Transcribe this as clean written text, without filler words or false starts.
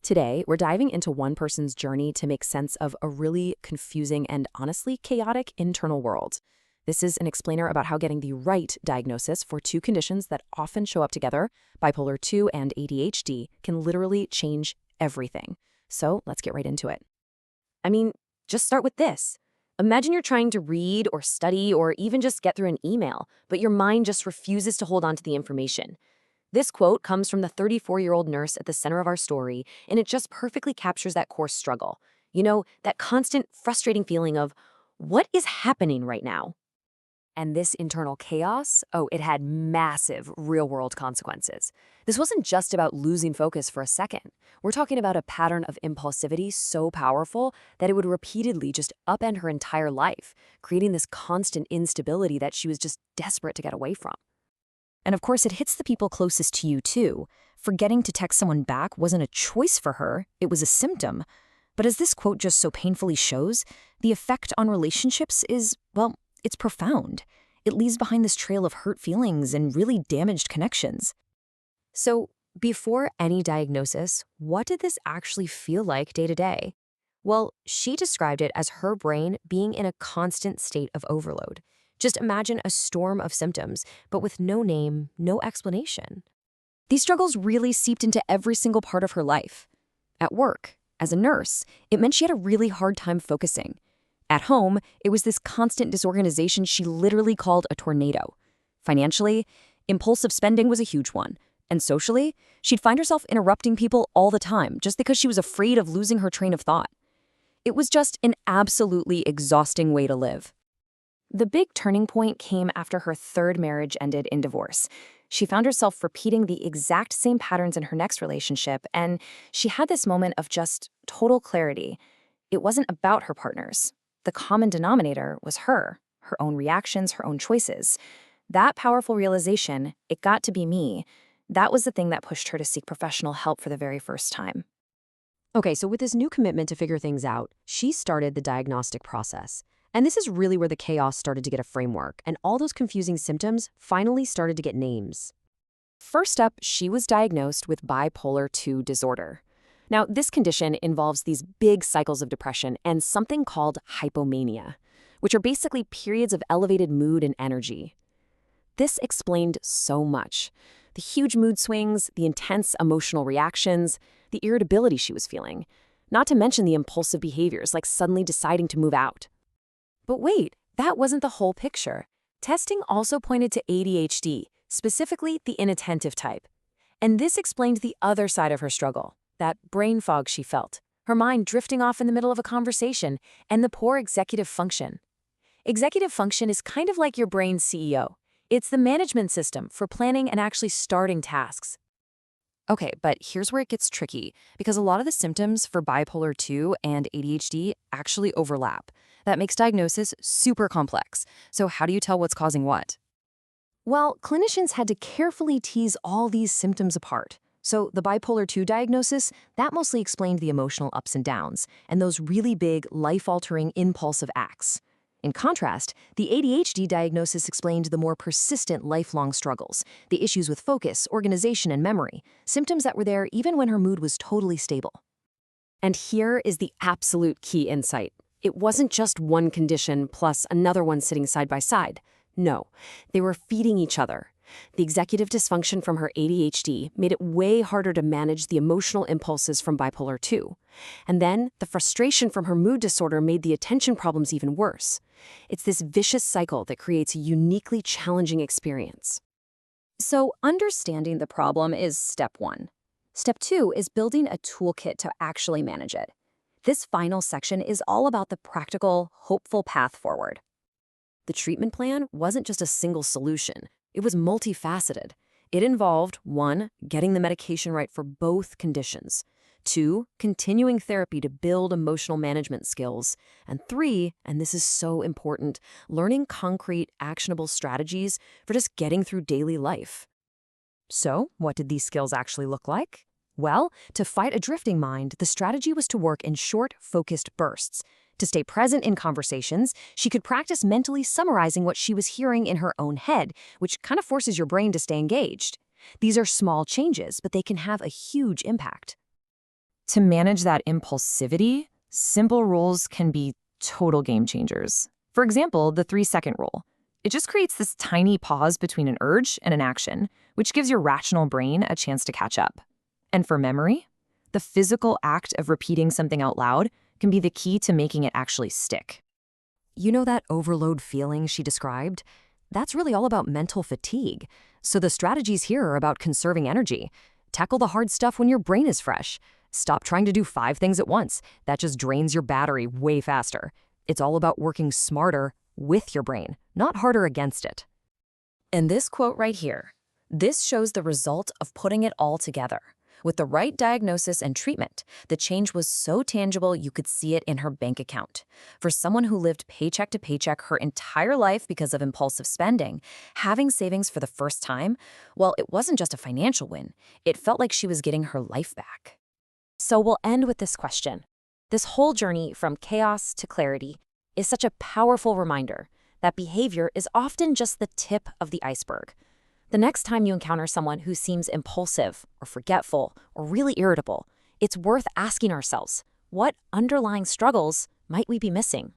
Today, we're diving into one person's journey to make sense of a really confusing and honestly chaotic internal world. This is an explainer about how getting the right diagnosis for two conditions that often show up together, bipolar 2 and ADHD, can literally change everything. So let's get right into it. I mean, just start with this. Imagine you're trying to read or study or even just get through an email, but your mind just refuses to hold on to the information. This quote comes from the 34-year-old nurse at the center of our story, and it just perfectly captures that core struggle. You know, that constant, frustrating feeling of, what is happening right now? And this internal chaos, it had massive real-world consequences. This wasn't just about losing focus for a second. We're talking about a pattern of impulsivity so powerful that it would repeatedly just upend her entire life, creating this constant instability that she was just desperate to get away from. And of course, it hits the people closest to you, too. Forgetting to text someone back wasn't a choice for her, it was a symptom. But as this quote just so painfully shows, the effect on relationships is, well, it's profound. It leaves behind this trail of hurt feelings and really damaged connections. So, before any diagnosis, what did this actually feel like day to day? Well, she described it as her brain being in a constant state of overload. Just imagine a storm of symptoms, but with no name, no explanation. These struggles really seeped into every single part of her life. At work, as a nurse, it meant she had a really hard time focusing. At home, it was this constant disorganization she literally called a tornado. Financially, impulsive spending was a huge one. And socially, she'd find herself interrupting people all the time just because she was afraid of losing her train of thought. It was just an absolutely exhausting way to live. The big turning point came after her third marriage ended in divorce. She found herself repeating the exact same patterns in her next relationship, and she had this moment of just total clarity. It wasn't about her partners. The common denominator was her own reactions, her own choices. That powerful realization, it got to be me, that was the thing that pushed her to seek professional help for the very first time. Okay, so with this new commitment to figure things out, she started the diagnostic process. And this is really where the chaos started to get a framework, and all those confusing symptoms finally started to get names. First up, she was diagnosed with bipolar 2 disorder. Now, this condition involves these big cycles of depression and something called hypomania, which are basically periods of elevated mood and energy. This explained so much. The huge mood swings, the intense emotional reactions, the irritability she was feeling, not to mention the impulsive behaviors like suddenly deciding to move out. But wait, that wasn't the whole picture. Testing also pointed to ADHD, specifically the inattentive type. And this explained the other side of her struggle, that brain fog she felt, her mind drifting off in the middle of a conversation, and the poor executive function. Executive function is kind of like your brain's CEO. It's the management system for planning and actually starting tasks. Okay, but here's where it gets tricky, because a lot of the symptoms for bipolar 2 and ADHD actually overlap. That makes diagnosis super complex. So how do you tell what's causing what? Well, clinicians had to carefully tease all these symptoms apart. So the bipolar 2 diagnosis, that mostly explained the emotional ups and downs, and those really big, life-altering, impulsive acts. In contrast, the ADHD diagnosis explained the more persistent lifelong struggles, the issues with focus, organization, and memory, symptoms that were there even when her mood was totally stable. And here is the absolute key insight. It wasn't just one condition plus another one sitting side by side. No, they were feeding each other. The executive dysfunction from her ADHD made it way harder to manage the emotional impulses from bipolar 2. And then the frustration from her mood disorder made the attention problems even worse. It's this vicious cycle that creates a uniquely challenging experience. So understanding the problem is step 1. Step 2 is building a toolkit to actually manage it. This final section is all about the practical, hopeful path forward. The treatment plan wasn't just a single solution. It was multifaceted. It involved 1, getting the medication right for both conditions, 2, continuing therapy to build emotional management skills, and 3, and this is so important, learning concrete, actionable strategies for just getting through daily life. So, what did these skills actually look like? Well, to fight a drifting mind, the strategy was to work in short, focused bursts. To stay present in conversations, she could practice mentally summarizing what she was hearing in her own head, which kind of forces your brain to stay engaged. These are small changes, but they can have a huge impact. To manage that impulsivity, simple rules can be total game changers. For example, the 3-second rule. It just creates this tiny pause between an urge and an action, which gives your rational brain a chance to catch up. And for memory, the physical act of repeating something out loud can be the key to making it actually stick. You know that overload feeling she described? That's really all about mental fatigue. So the strategies here are about conserving energy. Tackle the hard stuff when your brain is fresh. Stop trying to do 5 things at once. That just drains your battery way faster. It's all about working smarter with your brain, not harder against it. And this quote right here, this shows the result of putting it all together. With the right diagnosis and treatment, the change was so tangible you could see it in her bank account. For someone who lived paycheck to paycheck her entire life because of impulsive spending, having savings for the first time, well, it wasn't just a financial win. It felt like she was getting her life back. So we'll end with this question. This whole journey from chaos to clarity is such a powerful reminder that behavior is often just the tip of the iceberg. The next time you encounter someone who seems impulsive or forgetful or really irritable, it's worth asking ourselves, what underlying struggles might we be missing?